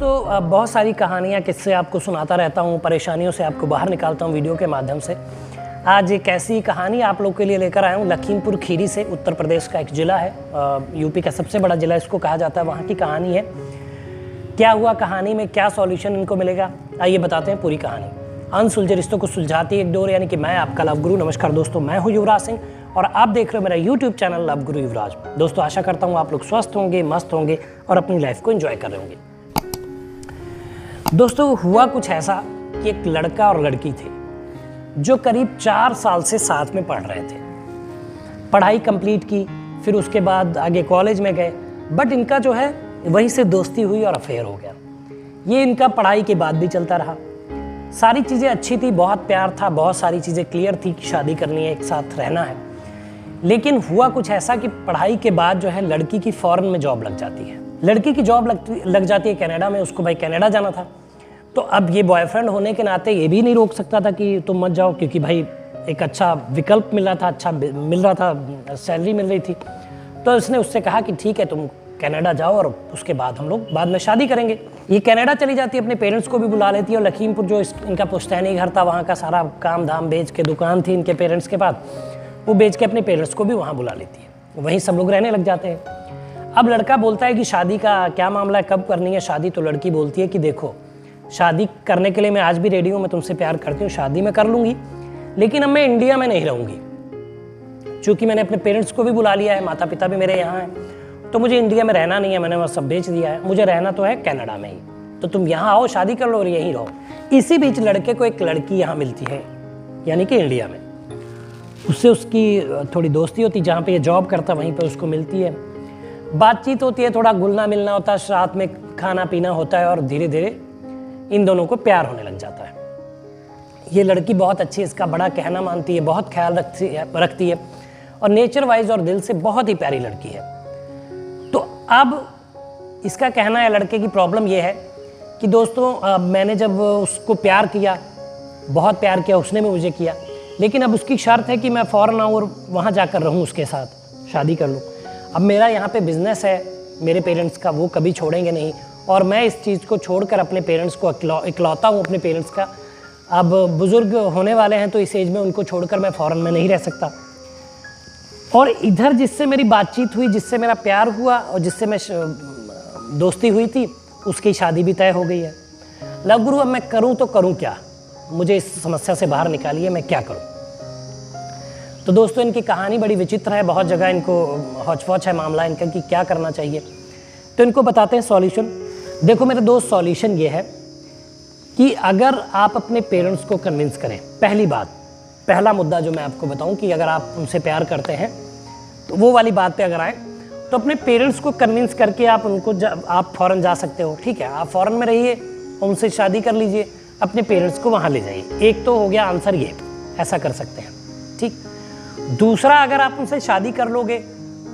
दोस्तों बहुत सारी कहानियाँ किस्से आपको सुनाता रहता हूँ, परेशानियों से आपको बाहर निकालता हूँ वीडियो के माध्यम से। आज एक ऐसी कहानी आप लोग के लिए लेकर आया हूँ लखीमपुर खीरी से। उत्तर प्रदेश का एक ज़िला है, यूपी का सबसे बड़ा ज़िला इसको कहा जाता है। वहाँ की कहानी है। क्या हुआ कहानी में, क्या सॉल्यूशन इनको मिलेगा, आइए बताते हैं पूरी कहानी। अनसुलझे रिश्तों को सुलझाती एक डोर, यानी कि मैं आपका लव गुरु। नमस्कार दोस्तों, मैं हूँ युवराज सिंह और आप देख रहे हो मेरा यूट्यूब चैनल लव गुरु युवराज। दोस्तों आशा करता हूँ आप लोग स्वस्थ होंगे, मस्त होंगे और अपनी लाइफ को एंजॉय कर रहे होंगे। दोस्तों हुआ कुछ ऐसा कि एक लड़का और लड़की थे जो करीब 4 साल से साथ में पढ़ रहे थे। पढ़ाई कंप्लीट की, फिर उसके बाद आगे कॉलेज में गए, बट इनका जो है वहीं से दोस्ती हुई और अफेयर हो गया। ये इनका पढ़ाई के बाद भी चलता रहा। सारी चीज़ें अच्छी थी, बहुत प्यार था, बहुत सारी चीज़ें क्लियर थी कि शादी करनी है, एक साथ रहना है। लेकिन हुआ कुछ ऐसा कि पढ़ाई के बाद जो है लड़की की फॉरेन में जॉब लग जाती है। लड़की की जॉब लग जाती है कनाडा में। उसको भाई कनाडा जाना था, तो अब ये बॉयफ्रेंड होने के नाते ये भी नहीं रोक सकता था कि तुम मत जाओ, क्योंकि भाई एक अच्छा विकल्प मिल रहा था, अच्छा मिल रहा था, सैलरी मिल रही थी। तो उसने उससे कहा कि ठीक है तुम कनाडा जाओ और उसके बाद हम लोग बाद में शादी करेंगे। ये कनाडा चली जाती है, अपने पेरेंट्स को भी बुला लेती है और लखीमपुर जो इनका पुश्तैनी घर था, वहाँ का सारा काम धाम बेच के, दुकान थी इनके पेरेंट्स के पास, वो बेच के अपने पेरेंट्स को भी वहाँ बुला लेती है। वहीं सब लोग रहने लग जाते हैं। अब लड़का बोलता है कि शादी का क्या मामला है, कब करनी है शादी। तो लड़की बोलती है कि देखो शादी करने के लिए मैं आज भी रेडी हूँ, मैं तुमसे प्यार करती हूँ, शादी मैं कर लूँगी, लेकिन अब मैं इंडिया में नहीं रहूँगी। चूँकि मैंने अपने पेरेंट्स को भी बुला लिया है, माता पिता भी मेरे यहाँ हैं, तो मुझे इंडिया में रहना नहीं है, मैंने वह सब बेच दिया है, मुझे रहना तो है कनाडा में ही। तो तुम यहाँ आओ, शादी कर लो और यहीं रहो। इसी बीच लड़के को एक लड़की यहाँ मिलती है, यानी कि इंडिया में। उससे उसकी थोड़ी दोस्ती होती, जहाँ पे ये जॉब करता वहीं पे उसको मिलती है, बातचीत होती है, थोड़ा घुलना मिलना होता है, साथ में खाना पीना होता है और धीरे धीरे इन दोनों को प्यार होने लग जाता है। ये लड़की बहुत अच्छी है, इसका बड़ा कहना मानती है, बहुत ख्याल रखती है और नेचर वाइज और दिल से बहुत ही प्यारी लड़की है। तो अब इसका कहना है, लड़के की प्रॉब्लम ये है कि दोस्तों मैंने जब उसको प्यार किया, बहुत प्यार किया, उसने भी मुझे किया, लेकिन अब उसकी शर्त है कि मैं फ़ौरन आऊँ और वहाँ जाकर रहूँ, उसके साथ शादी कर लूँ। अब मेरा यहाँ पे बिज़नेस है मेरे पेरेंट्स का, वो कभी छोड़ेंगे नहीं, और मैं इस चीज़ को छोड़कर अपने पेरेंट्स को इकलौता हूँ अपने पेरेंट्स का। अब बुज़ुर्ग होने वाले हैं तो इस एज में उनको छोड़कर मैं फ़ौरन में नहीं रह सकता। और इधर जिससे मेरी बातचीत हुई, जिससे मेरा प्यार हुआ और जिससे मैं दोस्ती हुई थी, उसकी शादी भी तय हो गई है। लव गुरु अब मैं करूँ तो करूँ क्या, मुझे इस समस्या से बाहर निकालिए, मैं क्या करूँ। तो दोस्तों इनकी कहानी बड़ी विचित्र है, बहुत जगह इनको हौच-पौच है मामला इनका कि क्या करना चाहिए। तो इनको बताते हैं सॉल्यूशन। देखो मेरे दोस्त, सॉल्यूशन ये है कि अगर आप अपने पेरेंट्स को कन्विंस करें, पहली बात, पहला मुद्दा जो मैं आपको बताऊं कि अगर आप उनसे प्यार करते हैं तो वो वाली बात पे अगर आए तो अपने पेरेंट्स को कन्विंस करके आप उनको आप फ़ौरन जा सकते हो। ठीक है, आप फ़ौरन में रहिए, उनसे शादी कर लीजिए, अपने पेरेंट्स को वहाँ ले जाइए। एक तो हो गया आंसर ये, ऐसा कर सकते हैं। ठीक, दूसरा, अगर आप उनसे शादी कर लोगे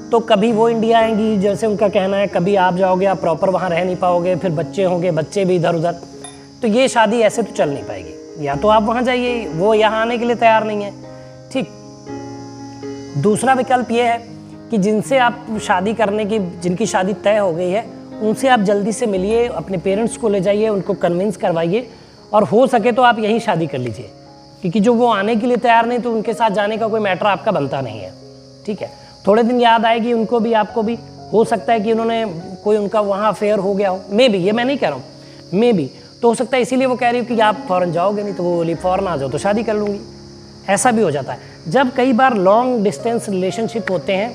तो कभी वो इंडिया आएंगी, जैसे उनका कहना है, कभी आप जाओगे, आप प्रॉपर वहाँ रह नहीं पाओगे, फिर बच्चे होंगे, बच्चे भी इधर उधर, तो ये शादी ऐसे तो चल नहीं पाएगी। या तो आप वहाँ जाइए, वो यहाँ आने के लिए तैयार नहीं है। ठीक, दूसरा विकल्प ये है कि जिनसे आप शादी करने की, जिनकी शादी तय हो गई है, उनसे आप जल्दी से मिलिए, अपने पेरेंट्स को ले जाइए, उनको कन्विंस करवाइए और हो सके तो आप यहीं शादी कर लीजिए, क्योंकि जो वो आने के लिए तैयार नहीं तो उनके साथ जाने का कोई मैटर आपका बनता नहीं है। ठीक है, थोड़े दिन याद आएगी उनको भी, आपको भी। हो सकता है कि उन्होंने कोई उनका वहाँ अफेयर हो गया हो, मे बी, ये मैं नहीं कह रहा हूँ, मे बी, तो हो सकता है इसीलिए वो कह रही हो कि आप फ़ौरन जाओगे नहीं, तो वो बोली फ़ौरन आ जाओ तो शादी कर लूँगी। ऐसा भी हो जाता है। जब कई बार लॉन्ग डिस्टेंस रिलेशनशिप होते हैं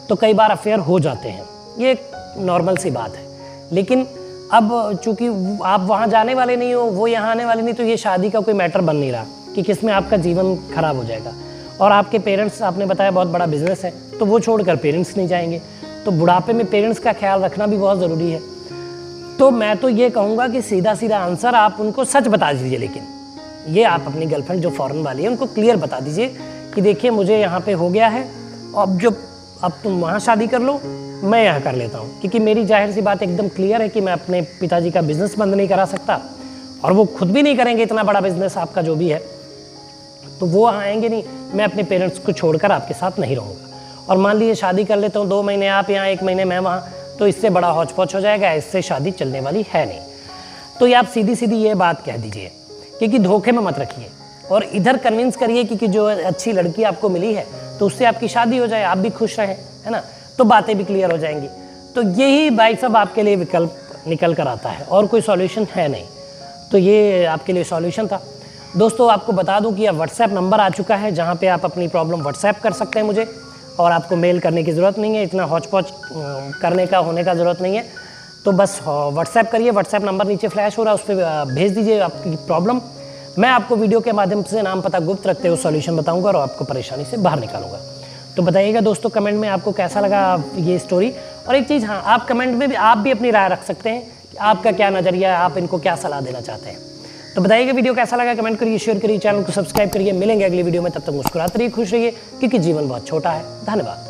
तो कई बार अफेयर हो जाते हैं, ये एक नॉर्मल सी बात है। लेकिन अब चूँकि आप वहाँ जाने वाले नहीं हो, वो यहाँ आने वाले नहीं, तो ये शादी का कोई मैटर बन नहीं रहा कि किसमें आपका जीवन खराब हो जाएगा। और आपके पेरेंट्स, आपने बताया बहुत बड़ा बिजनेस है, तो वो छोड़कर पेरेंट्स नहीं जाएंगे, तो बुढ़ापे में पेरेंट्स का ख्याल रखना भी बहुत ज़रूरी है। तो मैं तो ये कहूँगा कि सीधा सीधा आंसर, आप उनको सच बता दीजिए। लेकिन ये आप अपनी गर्लफ्रेंड जो फ़ॉरेन वाली है उनको क्लियर बता दीजिए कि देखिए मुझे यहाँ पे हो गया है, अब तुम वहाँ शादी कर लो, मैं यहाँ कर लेता हूँ, क्योंकि मेरी जाहिर सी बात एकदम क्लियर है कि मैं अपने पिताजी का बिज़नेस बंद नहीं करा सकता और वो खुद भी नहीं करेंगे इतना बड़ा बिज़नेस आपका जो भी है, तो वो आएंगे नहीं, मैं अपने पेरेंट्स को छोड़कर आपके साथ नहीं रहूँगा। और मान लीजिए शादी कर लेता हूँ, 2 महीने आप यहाँ, 1 महीने मैं वहाँ, तो इससे बड़ा हौच-पौच हो जाएगा, इससे शादी चलने वाली है नहीं। तो ये आप सीधी सीधी ये बात कह दीजिए कि धोखे में मत रखिए और इधर कन्विंस करिए कि जो अच्छी लड़की आपको मिली है तो उससे आपकी शादी हो जाए, आप भी खुश रहें, है ना, तो बातें भी क्लियर हो जाएंगी। तो यही भाई साहब आपके लिए विकल्प निकल कर आता है और कोई सॉल्यूशन है नहीं। तो ये आपके लिए सॉल्यूशन था। दोस्तों आपको बता दूं कि अब व्हाट्सएप नंबर आ चुका है जहाँ पे आप अपनी प्रॉब्लम व्हाट्सएप कर सकते हैं मुझे, और आपको मेल करने की ज़रूरत नहीं है, इतना हौच पौच करने का होने का ज़रूरत नहीं है। तो बस व्हाट्सएप करिए, व्हाट्सएप नंबर नीचे फ्लैश हो रहा है, उस पर भेज दीजिए आपकी प्रॉब्लम। मैं आपको वीडियो के माध्यम से नाम पता गुप्त रखते हुए सॉल्यूशन बताऊंगा और आपको परेशानी से बाहर निकालूंगा। तो बताइएगा दोस्तों कमेंट में आपको कैसा लगा ये स्टोरी। और एक चीज़, हाँ, आप कमेंट में भी आप भी अपनी राय रख सकते हैं कि आपका क्या नज़रिया है, आप इनको क्या सलाह देना चाहते हैं। तो बताइएगा वीडियो कैसा लगा, कमेंट करिए, शेयर करिए, चैनल को सब्सक्राइब करिए। मिलेंगे अगली वीडियो में, तब तक मुस्कुराते रहिए, खुश रहिए, क्योंकि जीवन बहुत छोटा है। धन्यवाद।